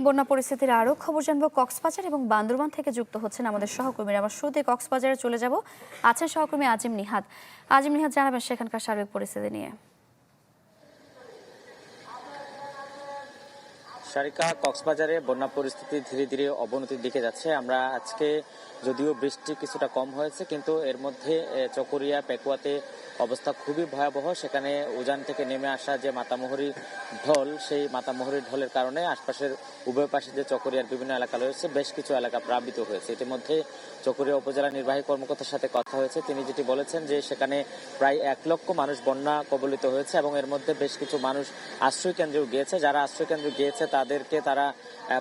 বন্যা পরিস্থিতির আরও খবর জানবো কক্সবাজার এবং বান্দরবান থেকে যুক্ত হচ্ছেন আমাদের সহকর্মীরা। আমার শুরুতে কক্সবাজারে চলে যাব, আছেন সহকর্মী আজিম নিহাদ। আজিম নিহাদ, জানাবেন সেখানকার সার্বিক পরিস্থিতি নিয়ে। সারিকা, কক্সবাজারে বন্যা পরিস্থিতি ধীরে ধীরে অবনতির দিকে যাচ্ছে। আমরা আজকে যদিও বৃষ্টি কিছুটা কম হয়েছে, কিন্তু এর মধ্যে চকরিয়া পেকুয়াতে অবস্থা খুবই ভয়াবহ। সেখানে উজান থেকে নেমে আসা যে মাতামুহুরী ঢল, সেই মাতামুহুরী ঢলের কারণে আশপাশের উভয় পাশে যে চকরিয়ার বিভিন্ন এলাকা রয়েছে, বেশ কিছু এলাকা প্লাবিত হয়েছে। ইতিমধ্যে চকরিয়া উপজেলা নির্বাহী কর্মকর্তার সাথে কথা হয়েছে। তিনি যেটি বলেছেন যে সেখানে প্রায় 1 লক্ষ মানুষ বন্যা কবলিত হয়েছে এবং এর মধ্যে বেশ কিছু মানুষ আশ্রয় কেন্দ্রেও গিয়েছে। যারা আশ্রয় কেন্দ্রে গিয়েছে তাদেরকে তারা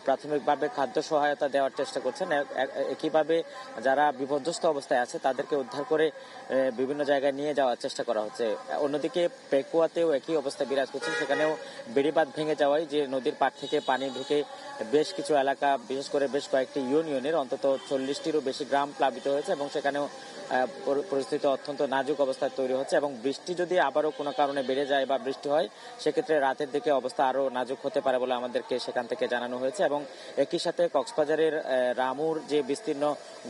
প্রাথমিকভাবে খাদ্য সহায়তা দেওয়ার চেষ্টা করছেন। একইভাবে যারা বিপর্যস্ত অবস্থায় আছে তাদেরকে উদ্ধার করে বিভিন্ন জায়গায় নিয়ে যাওয়ার চেষ্টা করা হচ্ছে। অন্যদিকে পেকুয়াতেও একই অবস্থা বিরাজ করছে। সেখানেও বেড়িবাঁধ ভেঙে যাওয়ায় যে নদীর পাড় থেকে পানি ঢুকে বেশ কিছু এলাকা, বিশেষ করে বেশ কয়েকটি ইউনিয়নের অন্তত 40টিরও বেশি গ্রাম প্লাবিত হয়েছে এবং সেখানেও পরিস্থিতি অত্যন্ত নাজুক অবস্থায় তৈরি হচ্ছে। এবং বৃষ্টি যদি আবারও কোনো কারণে বেড়ে যায় বা বৃষ্টি হয়, সেক্ষেত্রে রাতের দিকে অবস্থা আরও নাজুক হতে পারে বলে আমাদেরকে সেখান থেকে জানানো হয়েছে। এবং একই সাথে কক্সবাজারের রামুর যে বিস্তীর্ণ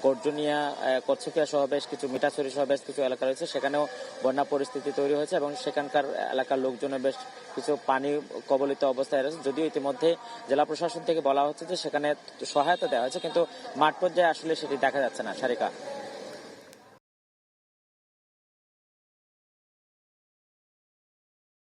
গর্জনিয়া, কচ্ছপিয়া সহ বেশ কিছু, মিঠাছড়ি সহ বেশ কিছু এলাকা রয়েছে, সেখানেও বন্যা পরিস্থিতি তৈরি হয়েছে এবং সেখানকার এলাকার লোকজনের বেশ কিছু পানি কবলিত অবস্থায় রয়েছে। যদিও ইতিমধ্যে জেলা প্রশাসন থেকে বলা হচ্ছে যে সেখানে সহায়তা দেওয়া হয়েছে, কিন্তু মাঠ পর্যায়ে আসলে সেটি দেখা যাচ্ছে না। সারিকা।